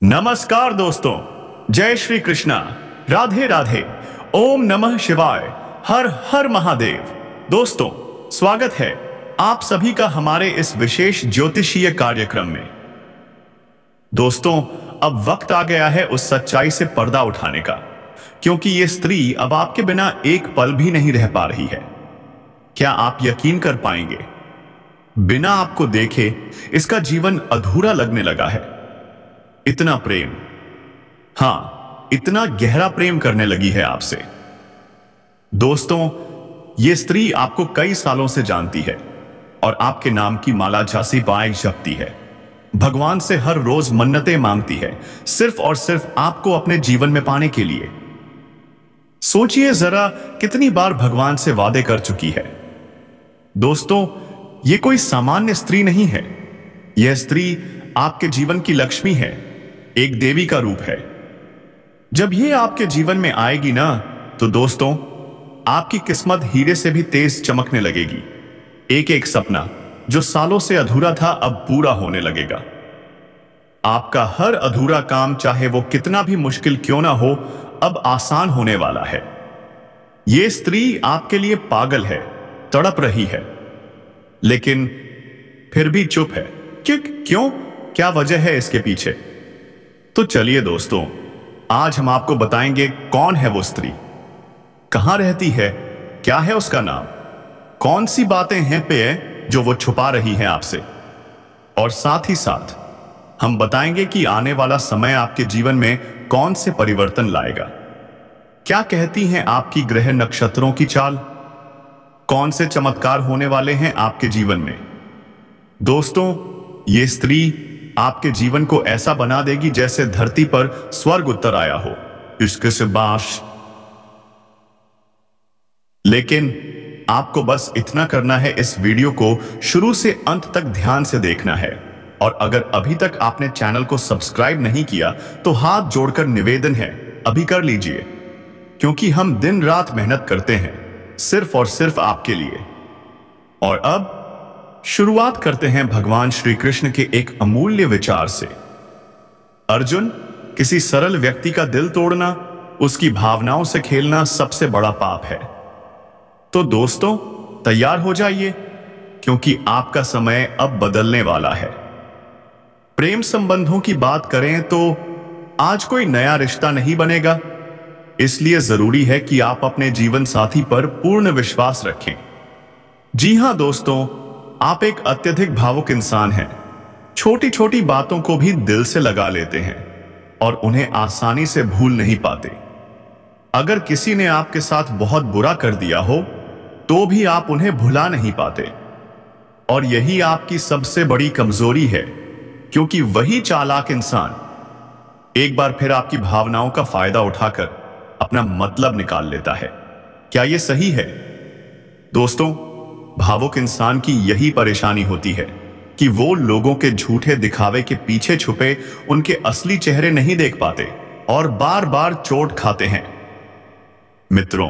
नमस्कार दोस्तों, जय श्री कृष्णा, राधे राधे, ओम नमः शिवाय, हर हर महादेव। दोस्तों, स्वागत है आप सभी का हमारे इस विशेष ज्योतिषीय कार्यक्रम में। दोस्तों, अब वक्त आ गया है उस सच्चाई से पर्दा उठाने का, क्योंकि ये स्त्री अब आपके बिना एक पल भी नहीं रह पा रही है। क्या आप यकीन कर पाएंगे? बिना आपको देखे इसका जीवन अधूरा लगने लगा है। इतना प्रेम, हां, इतना गहरा प्रेम करने लगी है आपसे। दोस्तों, यह स्त्री आपको कई सालों से जानती है और आपके नाम की माला झांसी बाई जपती है। भगवान से हर रोज मन्नतें मांगती है, सिर्फ और सिर्फ आपको अपने जीवन में पाने के लिए। सोचिए जरा, कितनी बार भगवान से वादे कर चुकी है। दोस्तों, यह कोई सामान्य स्त्री नहीं है। यह स्त्री आपके जीवन की लक्ष्मी है, एक देवी का रूप है। जब यह आपके जीवन में आएगी ना, तो दोस्तों, आपकी किस्मत हीरे से भी तेज चमकने लगेगी। एक एक सपना जो सालों से अधूरा था, अब पूरा होने लगेगा। आपका हर अधूरा काम, चाहे वो कितना भी मुश्किल क्यों ना हो, अब आसान होने वाला है। यह स्त्री आपके लिए पागल है, तड़प रही है, लेकिन फिर भी चुप है। क्यों? क्या वजह है इसके पीछे? तो चलिए दोस्तों, आज हम आपको बताएंगे कौन है वो स्त्री, कहां रहती है, क्या है उसका नाम, कौन सी बातें हैं पे जो वो छुपा रही है आपसे, और साथ ही साथ हम बताएंगे कि आने वाला समय आपके जीवन में कौन से परिवर्तन लाएगा। क्या कहती हैं आपकी ग्रह नक्षत्रों की चाल, कौन से चमत्कार होने वाले हैं आपके जीवन में। दोस्तों, ये स्त्री आपके जीवन को ऐसा बना देगी जैसे धरती पर स्वर्ग उतर आया हो। इश्क से बाश। लेकिन आपको बस इतना करना है, इस वीडियो को शुरू से अंत तक ध्यान से देखना है। और अगर अभी तक आपने चैनल को सब्सक्राइब नहीं किया तो हाथ जोड़कर निवेदन है, अभी कर लीजिए, क्योंकि हम दिन रात मेहनत करते हैं सिर्फ और सिर्फ आपके लिए। और अब शुरुआत करते हैं भगवान श्री कृष्ण के एक अमूल्य विचार से। अर्जुन, किसी सरल व्यक्ति का दिल तोड़ना, उसकी भावनाओं से खेलना सबसे बड़ा पाप है। तो दोस्तों, तैयार हो जाइए, क्योंकि आपका समय अब बदलने वाला है। प्रेम संबंधों की बात करें तो आज कोई नया रिश्ता नहीं बनेगा, इसलिए जरूरी है कि आप अपने जीवन साथी पर पूर्ण विश्वास रखें। जी हां दोस्तों, आप एक अत्यधिक भावुक इंसान हैं। छोटी छोटी बातों को भी दिल से लगा लेते हैं और उन्हें आसानी से भूल नहीं पाते। अगर किसी ने आपके साथ बहुत बुरा कर दिया हो तो भी आप उन्हें भुला नहीं पाते, और यही आपकी सबसे बड़ी कमजोरी है, क्योंकि वही चालाक इंसान एक बार फिर आपकी भावनाओं का फायदा उठाकर अपना मतलब निकाल लेता है। क्या यह सही है? दोस्तों, भावुक इंसान की यही परेशानी होती है कि वो लोगों के झूठे दिखावे के पीछे छुपे उनके असली चेहरे नहीं देख पाते और बार बार चोट खाते हैं। मित्रों,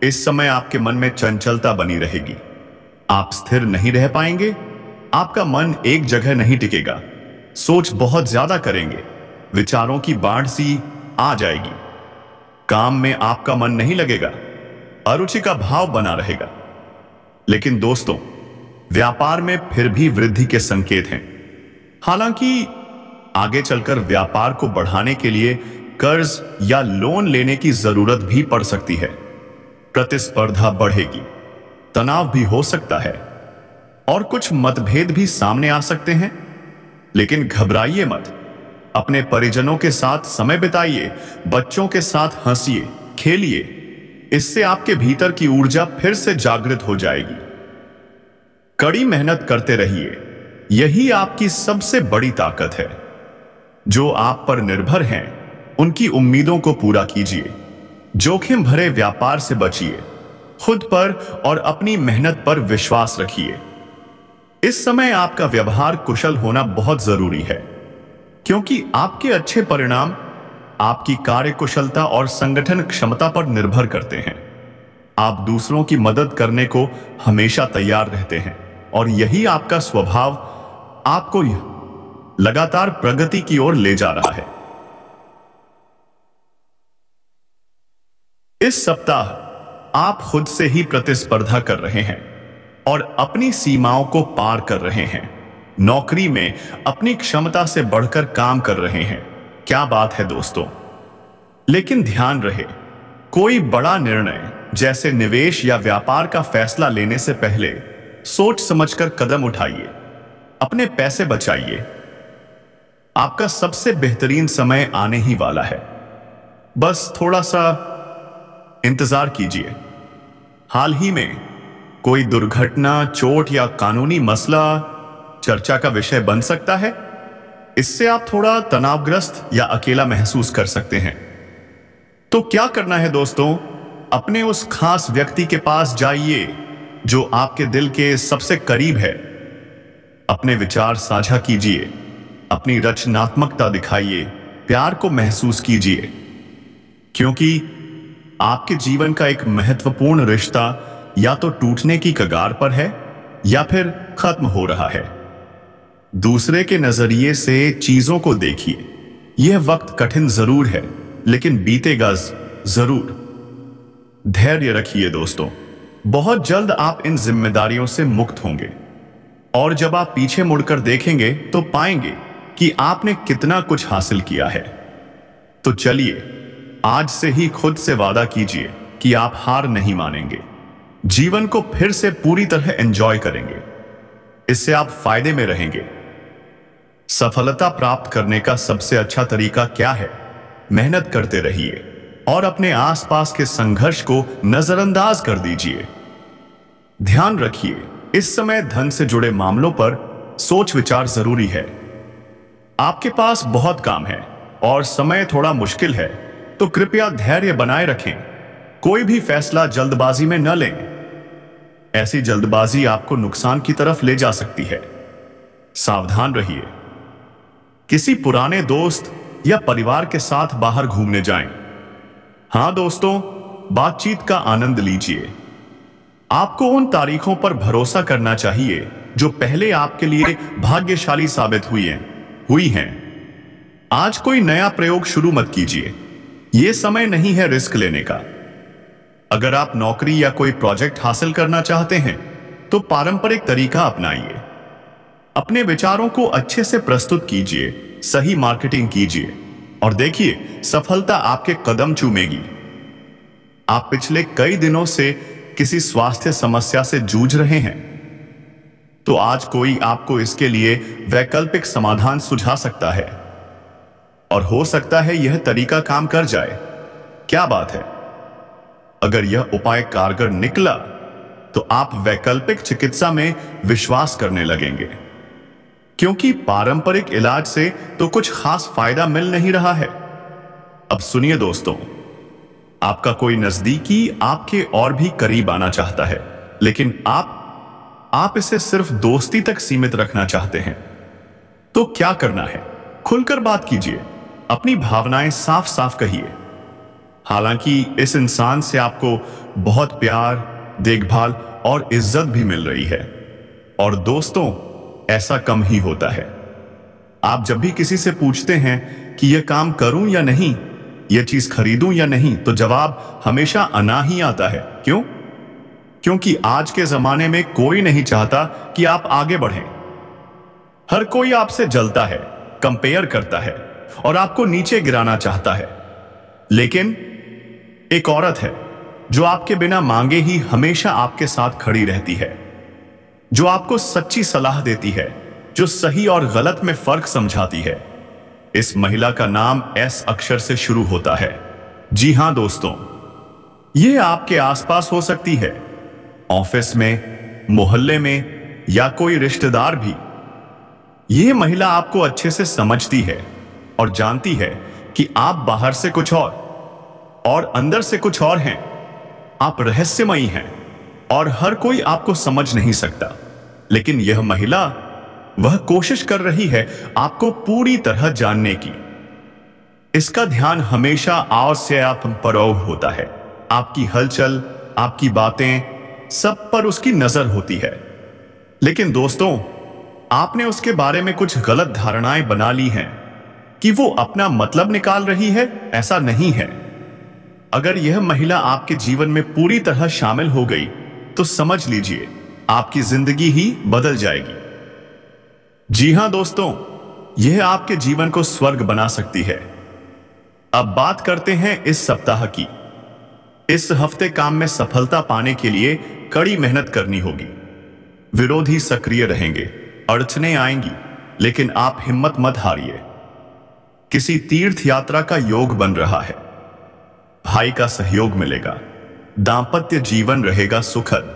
इस समय आपके मन में चंचलता बनी रहेगी, आप स्थिर नहीं रह पाएंगे, आपका मन एक जगह नहीं टिकेगा, सोच बहुत ज्यादा करेंगे, विचारों की बाढ़ सी आ जाएगी, काम में आपका मन नहीं लगेगा, अरुचि का भाव बना रहेगा। लेकिन दोस्तों, व्यापार में फिर भी वृद्धि के संकेत हैं। हालांकि आगे चलकर व्यापार को बढ़ाने के लिए कर्ज या लोन लेने की जरूरत भी पड़ सकती है। प्रतिस्पर्धा बढ़ेगी, तनाव भी हो सकता है और कुछ मतभेद भी सामने आ सकते हैं। लेकिन घबराइए मत, अपने परिजनों के साथ समय बिताइए, बच्चों के साथ हंसिए, खेलिए, इससे आपके भीतर की ऊर्जा फिर से जागृत हो जाएगी। कड़ी मेहनत करते रहिए, यही आपकी सबसे बड़ी ताकत है। जो आप पर निर्भर हैं, उनकी उम्मीदों को पूरा कीजिए, जोखिम भरे व्यापार से बचिए, खुद पर और अपनी मेहनत पर विश्वास रखिए। इस समय आपका व्यवहार कुशल होना बहुत जरूरी है, क्योंकि आपके अच्छे परिणाम आपकी कार्यकुशलता और संगठन क्षमता पर निर्भर करते हैं। आप दूसरों की मदद करने को हमेशा तैयार रहते हैं और यही आपका स्वभाव आपको लगातार प्रगति की ओर ले जा रहा है। इस सप्ताह आप खुद से ही प्रतिस्पर्धा कर रहे हैं और अपनी सीमाओं को पार कर रहे हैं। नौकरी में अपनी क्षमता से बढ़कर काम कर रहे हैं। क्या बात है दोस्तों। लेकिन ध्यान रहे, कोई बड़ा निर्णय जैसे निवेश या व्यापार का फैसला लेने से पहले सोच समझकर कदम उठाइए। अपने पैसे बचाइए। आपका सबसे बेहतरीन समय आने ही वाला है। बस थोड़ा सा इंतजार कीजिए। हाल ही में कोई दुर्घटना, चोट या कानूनी मसला चर्चा का विषय बन सकता है। इससे आप थोड़ा तनावग्रस्त या अकेला महसूस कर सकते हैं। तो क्या करना है दोस्तों, अपने उस खास व्यक्ति के पास जाइए जो आपके दिल के सबसे करीब है। अपने विचार साझा कीजिए, अपनी रचनात्मकता दिखाइए, प्यार को महसूस कीजिए, क्योंकि आपके जीवन का एक महत्वपूर्ण रिश्ता या तो टूटने की कगार पर है या फिर खत्म हो रहा है। दूसरे के नजरिए से चीजों को देखिए। यह वक्त कठिन जरूर है, लेकिन बीतेगा जरूर। धैर्य रखिए दोस्तों, बहुत जल्द आप इन जिम्मेदारियों से मुक्त होंगे और जब आप पीछे मुड़कर देखेंगे तो पाएंगे कि आपने कितना कुछ हासिल किया है। तो चलिए आज से ही खुद से वादा कीजिए कि आप हार नहीं मानेंगे, जीवन को फिर से पूरी तरह एंजॉय करेंगे। इससे आप फायदे में रहेंगे। सफलता प्राप्त करने का सबसे अच्छा तरीका क्या है? मेहनत करते रहिए और अपने आसपास के संघर्ष को नजरअंदाज कर दीजिए। ध्यान रखिए, इस समय धन से जुड़े मामलों पर सोच विचार जरूरी है। आपके पास बहुत काम है और समय थोड़ा मुश्किल है, तो कृपया धैर्य बनाए रखें। कोई भी फैसला जल्दबाजी में न लें। ऐसी जल्दबाजी आपको नुकसान की तरफ ले जा सकती है। सावधान रहिए। किसी पुराने दोस्त या परिवार के साथ बाहर घूमने जाएं। हां दोस्तों, बातचीत का आनंद लीजिए। आपको उन तारीखों पर भरोसा करना चाहिए जो पहले आपके लिए भाग्यशाली साबित हुई हैं। आज कोई नया प्रयोग शुरू मत कीजिए। यह समय नहीं है रिस्क लेने का। अगर आप नौकरी या कोई प्रोजेक्ट हासिल करना चाहते हैं तो पारंपरिक तरीका अपनाइए। अपने विचारों को अच्छे से प्रस्तुत कीजिए, सही मार्केटिंग कीजिए और देखिए सफलता आपके कदम चूमेगी। आप पिछले कई दिनों से किसी स्वास्थ्य समस्या से जूझ रहे हैं, तो आज कोई आपको इसके लिए वैकल्पिक समाधान सुझा सकता है और हो सकता है यह तरीका काम कर जाए। क्या बात है। अगर यह उपाय कारगर निकला तो आप वैकल्पिक चिकित्सा में विश्वास करने लगेंगे, क्योंकि पारंपरिक इलाज से तो कुछ खास फायदा मिल नहीं रहा है। अब सुनिए दोस्तों, आपका कोई नजदीकी आपके और भी करीब आना चाहता है, लेकिन आप इसे सिर्फ दोस्ती तक सीमित रखना चाहते हैं। तो क्या करना है? खुलकर बात कीजिए, अपनी भावनाएं साफ साफ कहिए। हालांकि इस इंसान से आपको बहुत प्यार, देखभाल और इज्जत भी मिल रही है, और दोस्तों ऐसा कम ही होता है। आप जब भी किसी से पूछते हैं कि यह काम करूं या नहीं, यह चीज खरीदूं या नहीं, तो जवाब हमेशा अना ही आता है। क्यों? क्योंकि आज के जमाने में कोई नहीं चाहता कि आप आगे बढ़ें। हर कोई आपसे जलता है, कंपेयर करता है और आपको नीचे गिराना चाहता है। लेकिन एक औरत है जो आपके बिना मांगे ही हमेशा आपके साथ खड़ी रहती है, जो आपको सच्ची सलाह देती है, जो सही और गलत में फर्क समझाती है। इस महिला का नाम एस अक्षर से शुरू होता है। जी हां दोस्तों, यह आपके आसपास हो सकती है, ऑफिस में, मोहल्ले में या कोई रिश्तेदार भी। यह महिला आपको अच्छे से समझती है और जानती है कि आप बाहर से कुछ और अंदर से कुछ और हैं। आप रहस्यमयी हैं और हर कोई आपको समझ नहीं सकता, लेकिन यह महिला वह कोशिश कर रही है आपको पूरी तरह जानने की। इसका ध्यान हमेशा और से आप पर होता है। आपकी हलचल, आपकी बातें, सब पर उसकी नजर होती है। लेकिन दोस्तों, आपने उसके बारे में कुछ गलत धारणाएं बना ली हैं कि वो अपना मतलब निकाल रही है। ऐसा नहीं है। अगर यह महिला आपके जीवन में पूरी तरह शामिल हो गई तो समझ लीजिए आपकी जिंदगी ही बदल जाएगी। जी हां दोस्तों, यह आपके जीवन को स्वर्ग बना सकती है। अब बात करते हैं इस सप्ताह की। इस हफ्ते काम में सफलता पाने के लिए कड़ी मेहनत करनी होगी। विरोधी सक्रिय रहेंगे, अड़चने आएंगी, लेकिन आप हिम्मत मत हारिए। किसी तीर्थ यात्रा का योग बन रहा है। भाई का सहयोग मिलेगा। दांपत्य जीवन रहेगा सुखद।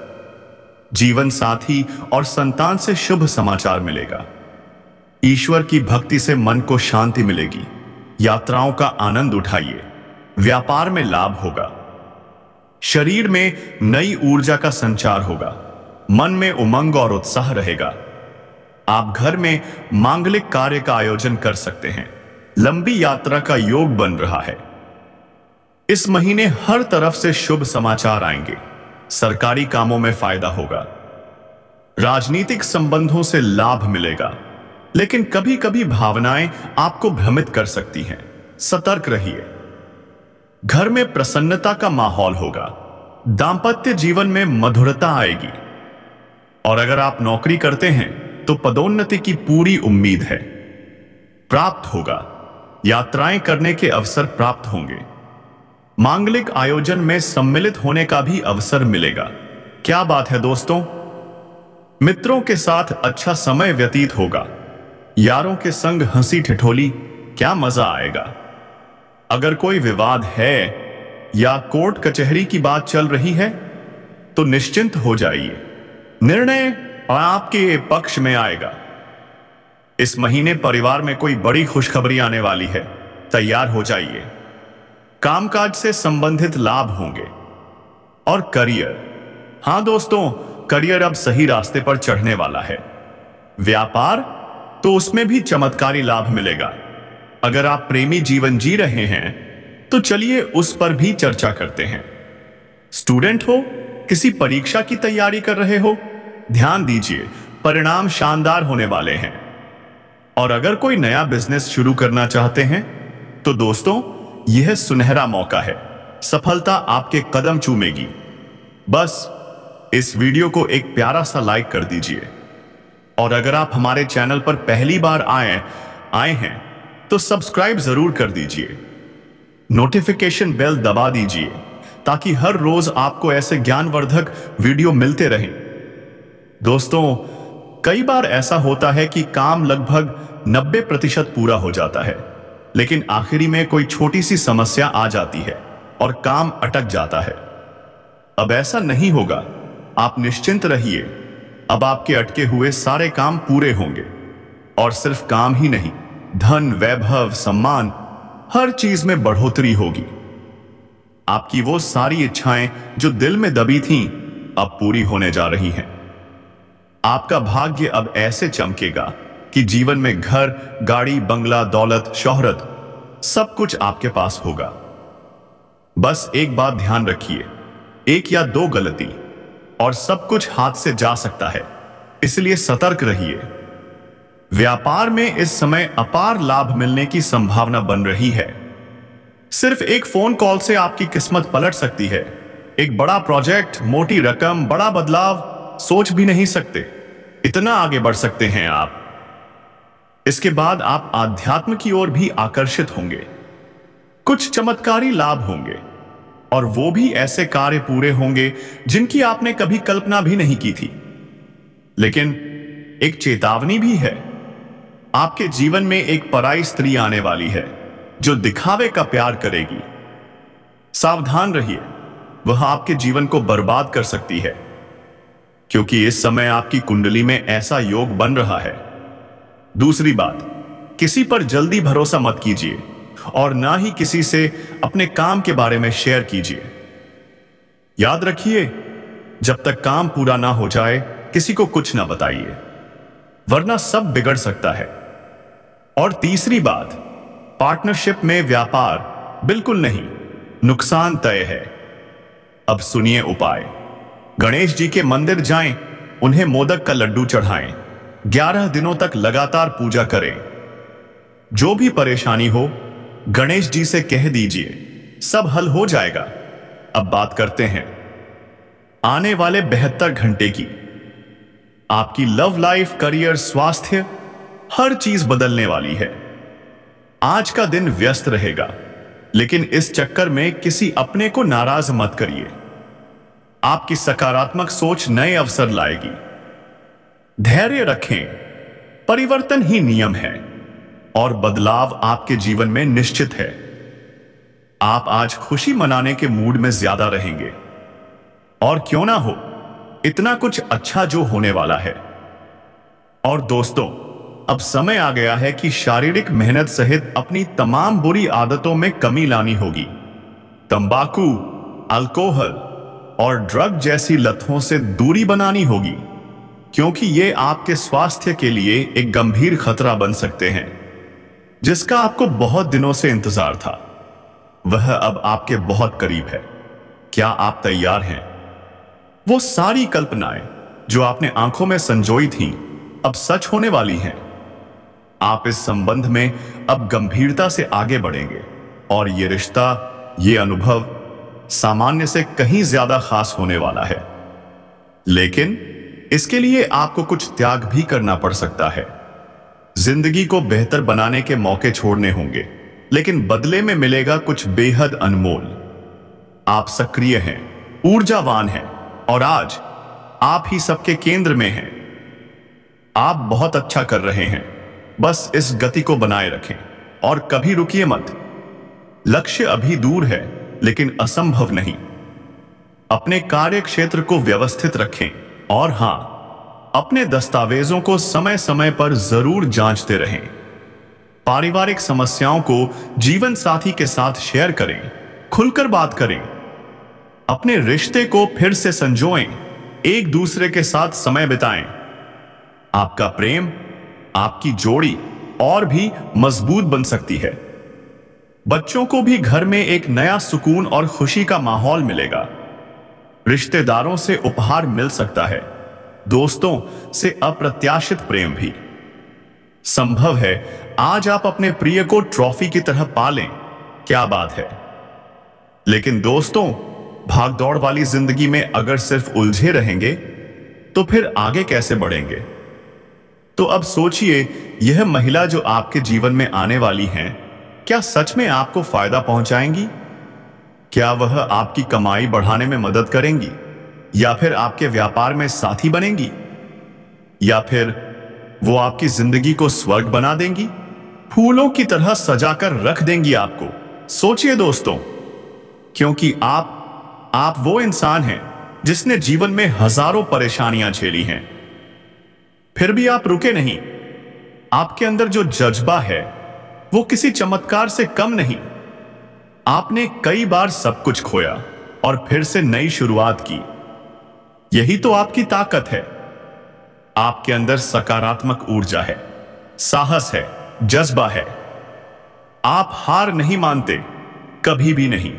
जीवन साथी और संतान से शुभ समाचार मिलेगा। ईश्वर की भक्ति से मन को शांति मिलेगी। यात्राओं का आनंद उठाइए। व्यापार में लाभ होगा। शरीर में नई ऊर्जा का संचार होगा। मन में उमंग और उत्साह रहेगा। आप घर में मांगलिक कार्य का आयोजन कर सकते हैं। लंबी यात्रा का योग बन रहा है। इस महीने हर तरफ से शुभ समाचार आएंगे। सरकारी कामों में फायदा होगा। राजनीतिक संबंधों से लाभ मिलेगा, लेकिन कभी कभी भावनाएं आपको भ्रमित कर सकती हैं। सतर्क रहिए। घर में प्रसन्नता का माहौल होगा। दांपत्य जीवन में मधुरता आएगी। और अगर आप नौकरी करते हैं तो पदोन्नति की पूरी उम्मीद है। प्राप्त होगा। यात्राएं करने के अवसर प्राप्त होंगे। मांगलिक आयोजन में सम्मिलित होने का भी अवसर मिलेगा। क्या बात है दोस्तों। मित्रों के साथ अच्छा समय व्यतीत होगा। यारों के संग हंसी ठिठोली, क्या मजा आएगा। अगर कोई विवाद है या कोर्ट कचहरी की बात चल रही है तो निश्चिंत हो जाइए। निर्णय आपके पक्ष में आएगा। इस महीने परिवार में कोई बड़ी खुशखबरी आने वाली है। तैयार हो जाइए। कामकाज से संबंधित लाभ होंगे। और करियर, हां दोस्तों, करियर अब सही रास्ते पर चढ़ने वाला है। व्यापार तो उसमें भी चमत्कारी लाभ मिलेगा। अगर आप प्रेमी जीवन जी रहे हैं तो चलिए उस पर भी चर्चा करते हैं। स्टूडेंट हो, किसी परीक्षा की तैयारी कर रहे हो, ध्यान दीजिए, परिणाम शानदार होने वाले हैं। और अगर कोई नया बिजनेस शुरू करना चाहते हैं तो दोस्तों, यह सुनहरा मौका है। सफलता आपके कदम चूमेगी। बस इस वीडियो को एक प्यारा सा लाइक कर दीजिए। और अगर आप हमारे चैनल पर पहली बार आए हैं तो सब्सक्राइब जरूर कर दीजिए। नोटिफिकेशन बेल दबा दीजिए ताकि हर रोज आपको ऐसे ज्ञानवर्धक वीडियो मिलते रहें। दोस्तों, कई बार ऐसा होता है कि काम लगभग 90% पूरा हो जाता है, लेकिन आखिरी में कोई छोटी सी समस्या आ जाती है और काम अटक जाता है। अब ऐसा नहीं होगा। आप निश्चिंत रहिए। अब आपके अटके हुए सारे काम पूरे होंगे। और सिर्फ काम ही नहीं, धन, वैभव, सम्मान, हर चीज में बढ़ोतरी होगी। आपकी वो सारी इच्छाएं जो दिल में दबी थीं, अब पूरी होने जा रही हैं। आपका भाग्य अब ऐसे चमकेगा कि जीवन में घर, गाड़ी, बंगला, दौलत, शोहरत, सब कुछ आपके पास होगा। बस एक बात ध्यान रखिए, एक या दो गलती और सब कुछ हाथ से जा सकता है, इसलिए सतर्क रहिए। व्यापार में इस समय अपार लाभ मिलने की संभावना बन रही है। सिर्फ एक फोन कॉल से आपकी किस्मत पलट सकती है। एक बड़ा प्रोजेक्ट, मोटी रकम, बड़ा बदलाव, सोच भी नहीं सकते, इतना आगे बढ़ सकते हैं आप। इसके बाद आप आध्यात्म की ओर भी आकर्षित होंगे। कुछ चमत्कारी लाभ होंगे और वो भी ऐसे कार्य पूरे होंगे जिनकी आपने कभी कल्पना भी नहीं की थी। लेकिन एक चेतावनी भी है। आपके जीवन में एक पराई स्त्री आने वाली है जो दिखावे का प्यार करेगी। सावधान रहिए, वह आपके जीवन को बर्बाद कर सकती है, क्योंकि इस समय आपकी कुंडली में ऐसा योग बन रहा है। दूसरी बात, किसी पर जल्दी भरोसा मत कीजिए और ना ही किसी से अपने काम के बारे में शेयर कीजिए। याद रखिए, जब तक काम पूरा ना हो जाए किसी को कुछ ना बताइए, वरना सब बिगड़ सकता है। और तीसरी बात, पार्टनरशिप में व्यापार बिल्कुल नहीं, नुकसान तय है। अब सुनिए उपाय। गणेश जी के मंदिर जाएं, उन्हें मोदक का लड्डू चढ़ाएं। 11 दिनों तक लगातार पूजा करें। जो भी परेशानी हो गणेश जी से कह दीजिए, सब हल हो जाएगा। अब बात करते हैं आने वाले 72 घंटे की। आपकी लव लाइफ, करियर, स्वास्थ्य, हर चीज बदलने वाली है। आज का दिन व्यस्त रहेगा, लेकिन इस चक्कर में किसी अपने को नाराज मत करिए। आपकी सकारात्मक सोच नए अवसर लाएगी। धैर्य रखें, परिवर्तन ही नियम है और बदलाव आपके जीवन में निश्चित है। आप आज खुशी मनाने के मूड में ज्यादा रहेंगे, और क्यों ना हो, इतना कुछ अच्छा जो होने वाला है। और दोस्तों, अब समय आ गया है कि शारीरिक मेहनत सहित अपनी तमाम बुरी आदतों में कमी लानी होगी। तंबाकू, अल्कोहल और ड्रग जैसी लतों से दूरी बनानी होगी, क्योंकि ये आपके स्वास्थ्य के लिए एक गंभीर खतरा बन सकते हैं। जिसका आपको बहुत दिनों से इंतजार था, वह अब आपके बहुत करीब है। क्या आप तैयार हैं? वो सारी कल्पनाएं जो आपने आंखों में संजोई थीं, अब सच होने वाली हैं। आप इस संबंध में अब गंभीरता से आगे बढ़ेंगे, और ये रिश्ता, ये अनुभव सामान्य से कहीं ज्यादा खास होने वाला है। लेकिन इसके लिए आपको कुछ त्याग भी करना पड़ सकता है। जिंदगी को बेहतर बनाने के मौके छोड़ने होंगे, लेकिन बदले में मिलेगा कुछ बेहद अनमोल। आप सक्रिय हैं, ऊर्जावान हैं, और आज आप ही सबके केंद्र में हैं। आप बहुत अच्छा कर रहे हैं। बस इस गति को बनाए रखें और कभी रुकिए मत। लक्ष्य अभी दूर है, लेकिन असंभव नहीं। अपने कार्य क्षेत्र को व्यवस्थित रखें, और हां, अपने दस्तावेजों को समय समय पर जरूर जांचते रहें। पारिवारिक समस्याओं को जीवन साथी के साथ शेयर करें, खुलकर बात करें। अपने रिश्ते को फिर से संजोएं, एक दूसरे के साथ समय बिताएं। आपका प्रेम, आपकी जोड़ी और भी मजबूत बन सकती है। बच्चों को भी घर में एक नया सुकून और खुशी का माहौल मिलेगा। रिश्तेदारों से उपहार मिल सकता है, दोस्तों से अप्रत्याशित प्रेम भी संभव है। आज आप अपने प्रिय को ट्रॉफी की तरह पालें, क्या बात है। लेकिन दोस्तों, भागदौड़ वाली जिंदगी में अगर सिर्फ उलझे रहेंगे तो फिर आगे कैसे बढ़ेंगे। तो अब सोचिए, यह महिला जो आपके जीवन में आने वाली हैं, क्या सच में आपको फायदा पहुंचाएंगी? क्या वह आपकी कमाई बढ़ाने में मदद करेंगी, या फिर आपके व्यापार में साथी बनेंगी, या फिर वो आपकी जिंदगी को स्वर्ग बना देंगी, फूलों की तरह सजाकर रख देंगी आपको? सोचिए दोस्तों, क्योंकि आप वो इंसान हैं जिसने जीवन में हजारों परेशानियां झेली हैं, फिर भी आप रुके नहीं। आपके अंदर जो जज्बा है वो किसी चमत्कार से कम नहीं। आपने कई बार सब कुछ खोया और फिर से नई शुरुआत की। यही तो आपकी ताकत है। आपके अंदर सकारात्मक ऊर्जा है, साहस है, जज्बा है। आप हार नहीं मानते, कभी भी नहीं।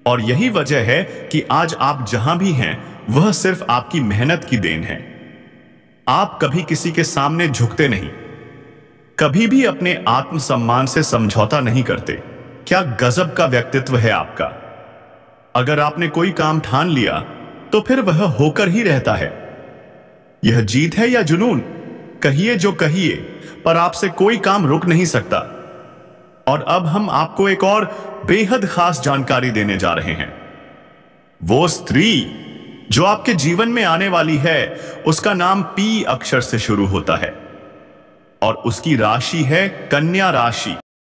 और यही वजह है कि आज आप जहां भी हैं, वह सिर्फ आपकी मेहनत की देन है। आप कभी किसी के सामने झुकते नहीं, कभी भी अपने आत्मसम्मान से समझौता नहीं करते। क्या गजब का व्यक्तित्व है आपका। अगर आपने कोई काम ठान लिया तो फिर वह होकर ही रहता है। यह जीत है या जुनून, कहिए जो कहिए, पर आपसे कोई काम रुक नहीं सकता। और अब हम आपको एक और बेहद खास जानकारी देने जा रहे हैं। वो स्त्री जो आपके जीवन में आने वाली है, उसका नाम पी अक्षर से शुरू होता है, और उसकी राशि है कन्या राशि।